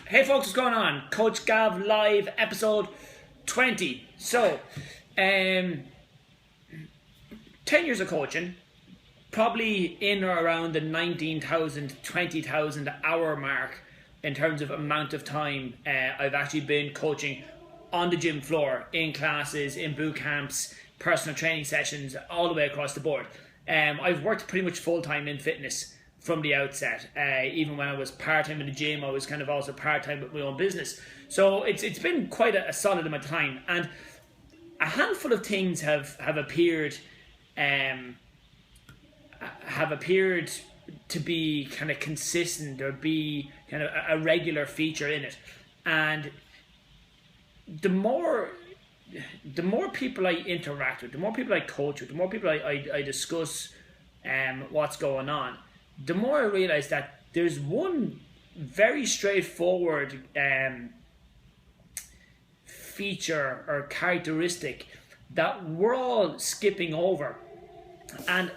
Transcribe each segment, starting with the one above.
Hey folks, what's going on? Coach Gav Live, episode 20. So, 10 years of coaching, probably in or around the 19,000, 20,000 hour mark in terms of amount of time I've actually been coaching on the gym floor, in classes, in boot camps, personal training sessions, all the way across the board. I've worked pretty much full-time in fitness from the outset. Even when I was part-time in the gym, I was kind of also part-time with my own business. So it's been quite a solid amount of time. And a handful of things have appeared to be kind of consistent or be kind of a regular feature in it. And the more people I interact with, the more people I coach with, the more people I discuss what's going on, the more I realize that there's one very straightforward feature or characteristic that we're all skipping over. And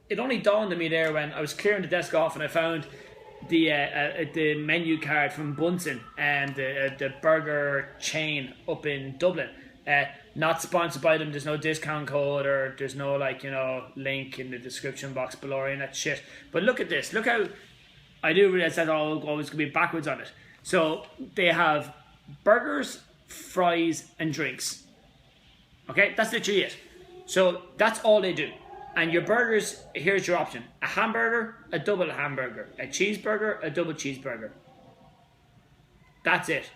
it only dawned on me there when I was clearing the desk off and I found the menu card from Bunsen and the burger chain up in Dublin. Not sponsored by them. There's no discount code or there's no link in the description box below or any of that shit. But look at this. Look how I do realize that always going to be backwards on it. So they have burgers, fries, and drinks. Okay, that's literally it. So that's all they do. And your burgers, here's your option: a hamburger, a double hamburger, a cheeseburger, a double cheeseburger. That's it.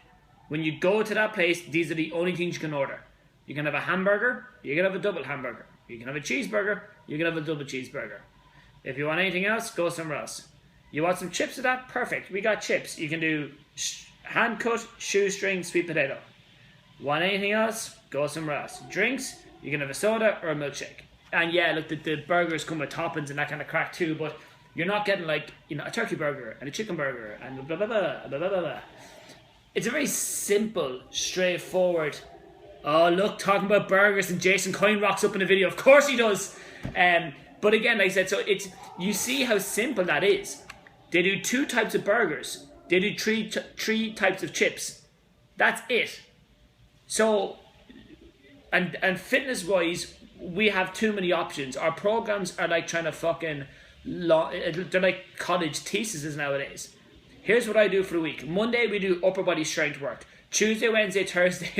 When you go to that place, these are the only things you can order. You can have a hamburger, you can have a double hamburger. You can have a cheeseburger, you can have a double cheeseburger. If you want anything else, go somewhere else. You want some chips of that? Perfect. We got chips. You can do hand cut, shoestring, sweet potato. Want anything else? Go somewhere else. Drinks, you can have a soda or a milkshake. And yeah, look, the burgers come with toppings and that kind of crack too, but you're not getting a turkey burger and a chicken burger and blah, blah, blah, blah, blah, blah, blah. It's a very simple, straightforward. Oh, look, talking about burgers, and Jason Coyne rocks up in the video. Of course he does. But again, like I said, so you see how simple that is. They do 2 types of burgers. They do three types of chips. That's it. So, and fitness-wise, we have too many options. Our programs are like trying to they're like college theses nowadays. Here's what I do for the week. Monday, we do upper body strength work. Tuesday, Wednesday, Thursday,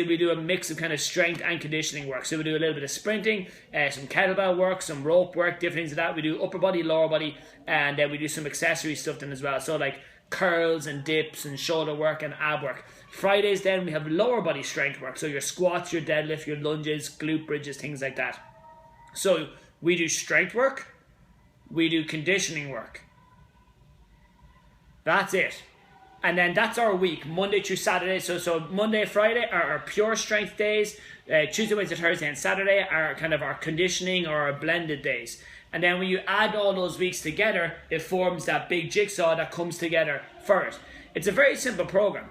we do a mix of kind of strength and conditioning work. So we do a little bit of sprinting, some kettlebell work, some rope work, different things like that. We do upper body, lower body, and then we do some accessory stuff then as well. So like curls and dips and shoulder work and ab work. Fridays then we have lower body strength work. So your squats, your deadlift, your lunges, glute bridges, things like that. So we do strength work. We do conditioning work. That's it. And then that's our week, Monday through Saturday. So Monday, Friday are our pure strength days. Tuesday, Wednesday, Thursday, and Saturday are kind of our conditioning or our blended days. And then when you add all those weeks together, it forms that big jigsaw that comes together for it. It's a very simple program.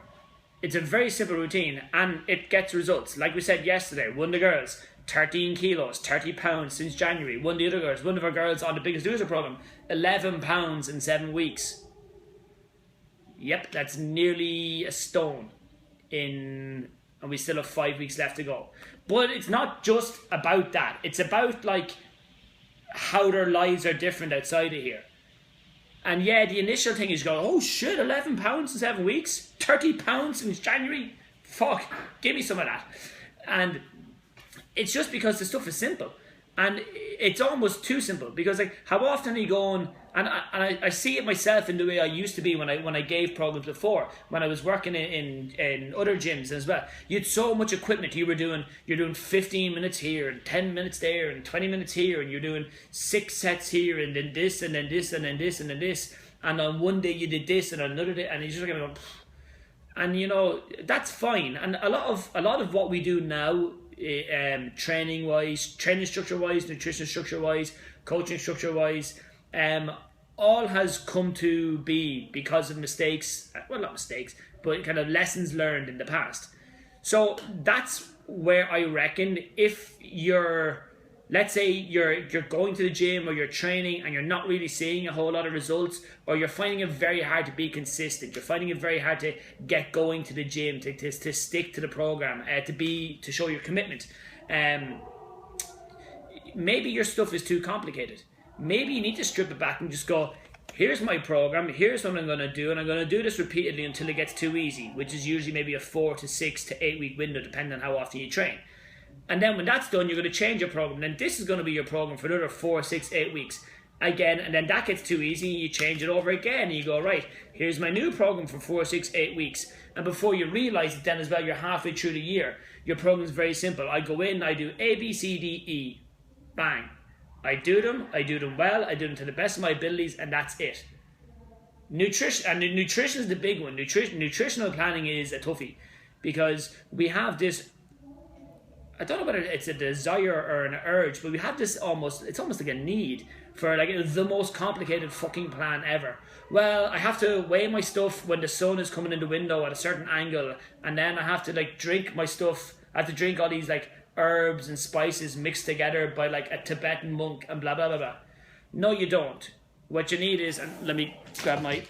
It's a very simple routine, and it gets results. Like we said yesterday, one of the girls, 13 kilos, 30 pounds since January. One of our girls on the Biggest Loser program, 11 pounds in 7 weeks. Yep, that's nearly a stone and we still have 5 weeks left to go. But it's not just about that. It's about how their lives are different outside of here. And yeah, the initial thing is oh shit, 11 pounds in 7 weeks? 30 pounds since January? Fuck, give me some of that. And it's just because the stuff is simple. And it's almost too simple, because how often are you going, and I see it myself in the way I used to be when I gave programs before, when I was working in other gyms as well. You had so much equipment. You're doing 15 minutes here and 10 minutes there and 20 minutes here, and you're doing 6 sets here and then this and then this and then this and then this, and on one day you did this and on another day, and you're just going, and that's fine. And a lot of what we do now, training structure wise, nutrition structure wise, coaching structure wise, all has come to be because of mistakes, well, not mistakes, but kind of lessons learned in the past. So that's where I reckon if you're let's say you're going to the gym or you're training and you're not really seeing a whole lot of results, or you're finding it very hard to be consistent. You're finding it very hard to get going to the gym, to stick to the program, to show your commitment. Maybe your stuff is too complicated. Maybe you need to strip it back and just go, here's my program, here's what I'm going to do, and I'm going to do this repeatedly until it gets too easy, which is usually maybe a 4 to 6 to 8 week window, depending on how often you train. And then when that's done, you're going to change your program. Then this is going to be your program for another 4, 6, 8 weeks. Again, and then that gets too easy, you change it over again, and you go, right, here's my new program for 4, 6, 8 weeks. And before you realize it then as well, you're halfway through the year. Your program is very simple. I go in, I do A, B, C, D, E. Bang. I do them well, I do them to the best of my abilities, and that's it. Nutrition is the big one. Nutritional planning is a toughie, because we have this, I don't know whether it's a desire or an urge, but we have this it's almost like a need for like the most complicated fucking plan ever. Well, I have to weigh my stuff when the sun is coming in the window at a certain angle, and then I have to like drink my stuff. I have to drink all these like herbs and spices mixed together by like a Tibetan monk and blah blah blah blah. No, you don't. What you need is, and let me grab my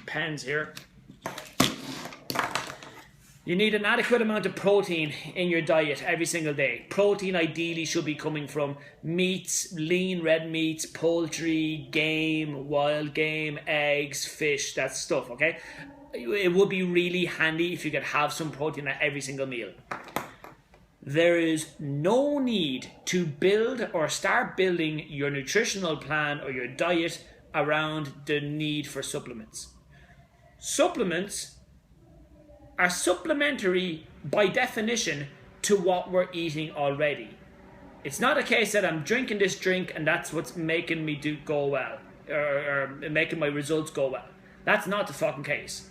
pens here. You need an adequate amount of protein in your diet every single day. Protein ideally should be coming from meats, lean red meats, poultry, game, wild game, eggs, fish, that stuff, okay? It would be really handy if you could have some protein at every single meal. There is no need to build or start building your nutritional plan or your diet around the need for supplements. Supplements are supplementary by definition to what we're eating already. It's not a case that I'm drinking this drink and that's what's making me go well, or making my results go well. That's not the fucking case.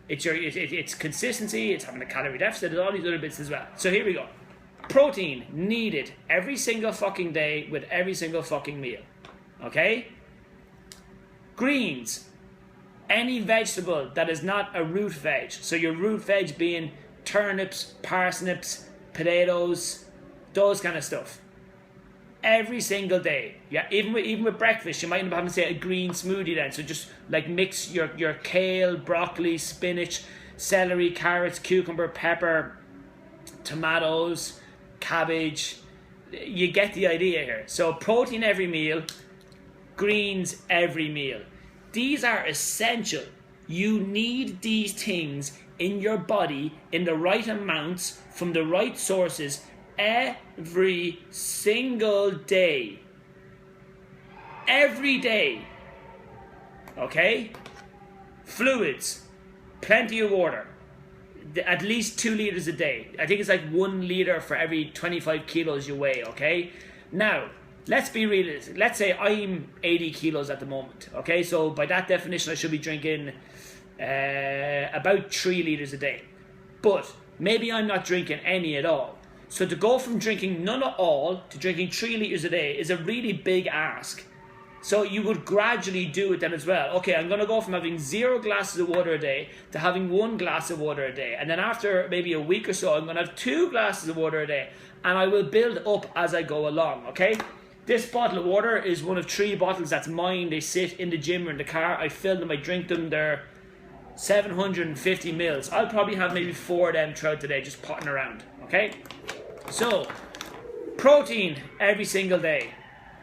It's consistency, it's having a calorie deficit, there's all these other bits as well. So here we go. Protein needed every single fucking day with every single fucking meal. Okay? Greens. Any vegetable that is not a root veg. So your root veg being turnips, parsnips, potatoes, those kind of stuff. Every single day. Yeah, even with breakfast, you might end up having to say a green smoothie then. So just like mix your kale, broccoli, spinach, celery, carrots, cucumber, pepper, tomatoes, cabbage. You get the idea here. So protein every meal, greens every meal. These are essential. You need these things in your body in the right amounts from the right sources every single day. Every day. Okay? Fluids. Plenty of water. At least 2 liters a day. I think it's like 1 liter for every 25 kilos you weigh, okay? Now, let's be realistic. Let's say I'm 80 kilos at the moment, okay? So by that definition, I should be drinking about 3 liters a day. But maybe I'm not drinking any at all. So to go from drinking none at all to drinking 3 liters a day is a really big ask. So you would gradually do it then as well. Okay, I'm going to go from having 0 glasses of water a day to having 1 glass of water a day. And then after maybe a week or so, I'm going to have 2 glasses of water a day. And I will build up as I go along, okay? This bottle of water is one of 3 bottles that's mine. They sit in the gym or in the car. I fill them, I drink them. They're 750 mils. I'll probably have maybe 4 of them throughout the day, just potting around, okay? So, protein every single day.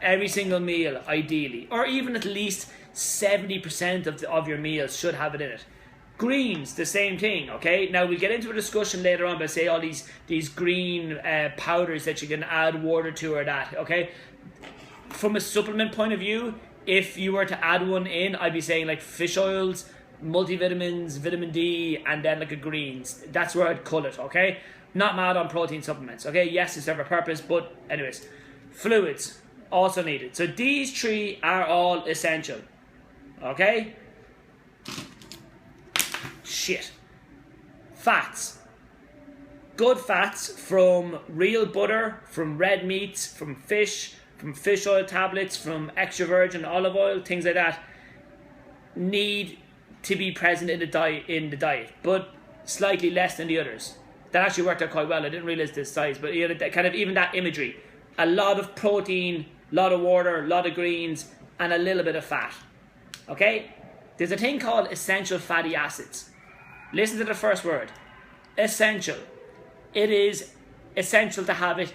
Every single meal, ideally. Or even at least 70% of your meals should have it in it. Greens, the same thing, okay? Now, we'll get into a discussion later on about, say, all these green powders that you can add water to or that, okay? From a supplement point of view, if you were to add one in, I'd be saying like fish oils, multivitamins, vitamin D, and then like a greens. That's where I'd cull it, okay? Not mad on protein supplements, okay? Yes, it's serve a purpose, but anyways. Fluids. Also needed. So these 3 are all essential. Okay? Shit. Fats. Good fats from real butter, from red meats, from fish oil tablets, from extra virgin olive oil, things like that, need to be present in the diet, but slightly less than the others. That actually worked out quite well. I didn't realize this size, but you know, kind of even that imagery. a lot of protein, a lot of water, a lot of greens, and a little bit of fat. Okay? There's a thing called essential fatty acids. Listen to the first word. Essential. It is essential to have it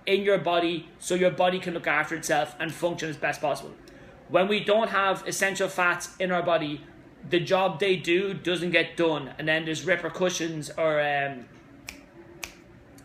in your body so your body can look after itself and function as best possible. When we don't have essential fats in our body, the job they do doesn't get done, and then there's repercussions or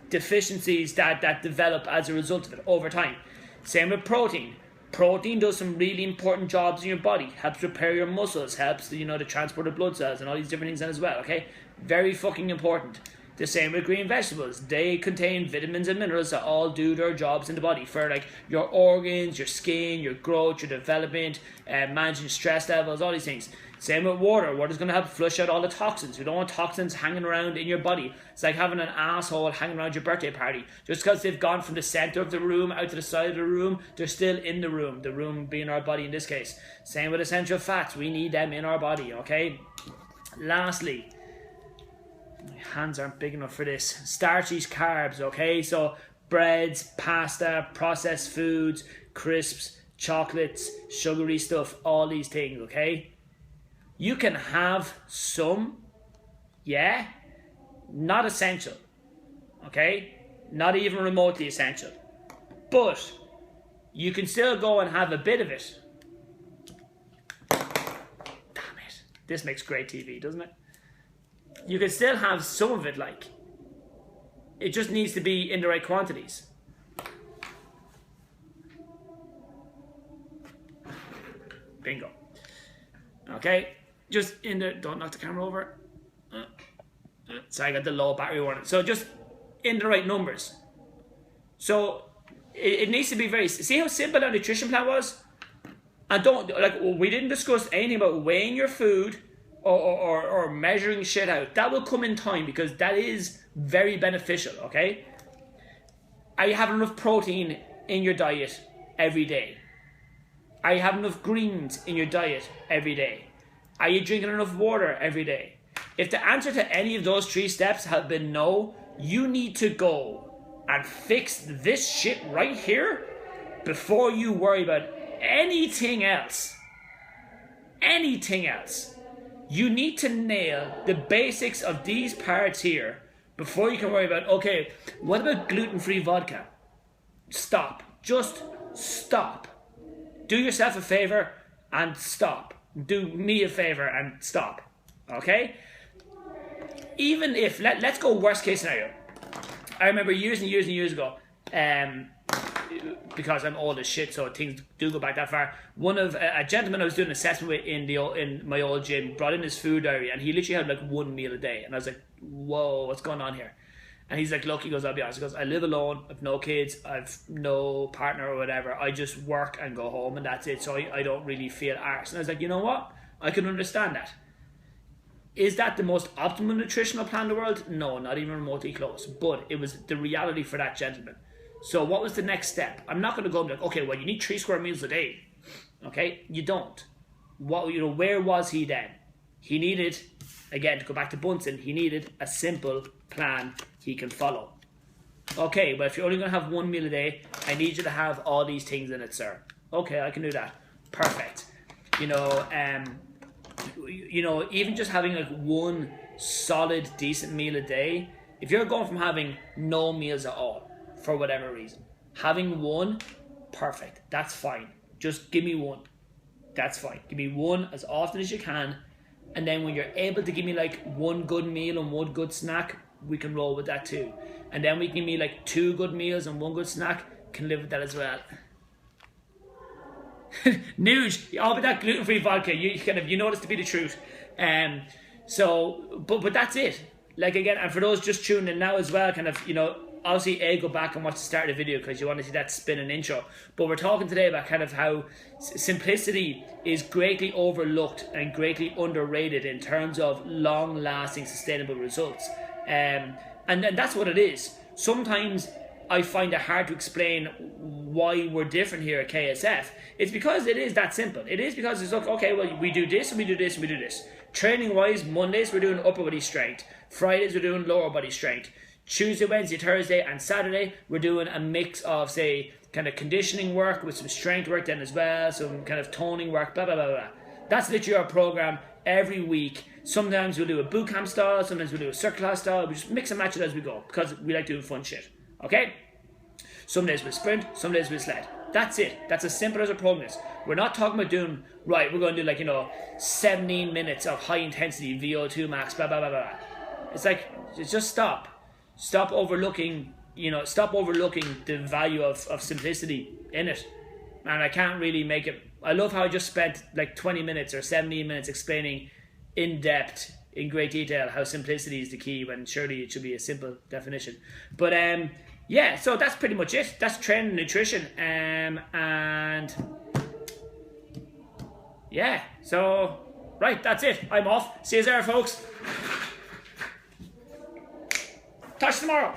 deficiencies that develop as a result of it over time. Same with protein. Protein does some really important jobs in your body. Helps repair your muscles, helps to transport of blood cells and all these different things as well, okay? Very fucking important. The same with green vegetables. They contain vitamins and minerals that all do their jobs in the body for like your organs, your skin, your growth, your development, managing stress levels, all these things. Same with water. Water's going to help flush out all the toxins. We don't want toxins hanging around in your body. It's like having an asshole hanging around your birthday party. Just because they've gone from the center of the room out to the side of the room, they're still in the room being our body in this case. Same with essential fats. We need them in our body, okay? Lastly, my hands aren't big enough for this. Starchy carbs, okay? So breads, pasta, processed foods, crisps, chocolates, sugary stuff, all these things, okay? You can have some, yeah, not essential, okay? Not even remotely essential. But you can still go and have a bit of it. Damn it. This makes great TV, doesn't it? You can still have some of it, like. It just needs to be in the right quantities. Bingo. Okay, just in the, don't knock the camera over. So I got the low battery warning. So just in the right numbers. So it needs to be very, see how simple our nutrition plan was? And don't, like, we didn't discuss anything about weighing your food or measuring shit out. That will come in time because that is very beneficial, okay? Are you having enough protein in your diet every day? Are you having enough greens in your diet every day? Are you drinking enough water every day? If the answer to any of those 3 steps have been no, you need to go and fix this shit right here before you worry about anything else. Anything else. You need to nail the basics of these parts here before you can worry about, okay, what about gluten-free vodka? Stop. Just stop. Do yourself a favor and stop. Do me a favor and stop. Okay? Even if, let's go worst case scenario. I remember years and years ago, because I'm old as shit, so things do go back that far. One of a gentleman I was doing an assessment with in my old gym brought in his food diary, and he literally had like 1 meal a day. And I was like, whoa, what's going on here? And he's like, look, he goes, I'll be honest. He goes, I live alone, I've no kids, I've no partner or whatever. I just work and go home and that's it. So I don't really feel arse. And I was like, you know what? I can understand that. Is that the most optimal nutritional plan in the world? No, not even remotely close. But it was the reality for that gentleman. So what was the next step? I'm not going to go and be like, okay, well, you need 3 square meals a day. Okay? You don't. Where was he then? He needed, again, to go back to Bunsen, he needed a simple plan he can follow. Okay, but if you're only going to have 1 meal a day, I need you to have all these things in it, sir. Okay, I can do that. Perfect. Even just having like 1 solid, decent meal a day, if you're going from having no meals at all, for whatever reason, having 1, perfect. That's fine. Just give me 1. That's fine. Give me 1 as often as you can. And then when you're able to give me like 1 good meal and 1 good snack, we can roll with that too. And then we can give me like 2 good meals and 1 good snack, can live with that as well. Nuge, all with that gluten-free vodka, you know this to be the truth. But that's it. Like again, and for those just tuning in now as well, obviously go back and watch the start of the video because you want to see that spinning intro. But we're talking today about kind of how simplicity is greatly overlooked and greatly underrated in terms of long-lasting, sustainable results. And that's what it is. Sometimes I find it hard to explain why we're different here at KSF. It's because it is that simple. It is because it's like, okay, well, we do this and we do this and we do this. Training-wise, Mondays we're doing upper body strength. Fridays we're doing lower body strength. Tuesday, Wednesday, Thursday, and Saturday, we're doing a mix of, say, kind of conditioning work with some strength work then as well, some kind of toning work, blah, blah, blah, blah. That's literally our program every week. Sometimes we'll do a boot camp style, sometimes we'll do a circle class style. We just mix and match it as we go because we like doing fun shit. Okay? Some days we'll sprint, some days we'll sled. That's it. That's as simple as a program is. We're not talking about doing, right, we're going to do 17 minutes of high intensity VO2 max, blah, blah, blah, blah. It's like, just stop. Stop overlooking the value of simplicity in it. And I can't really make it. I love how I just spent 20 minutes or 17 minutes explaining in depth, in great detail, how simplicity is the key when surely it should be a simple definition. But yeah, so that's pretty much it. That's training and nutrition. And yeah, so right, that's it. I'm off. See you there, folks. Touch tomorrow.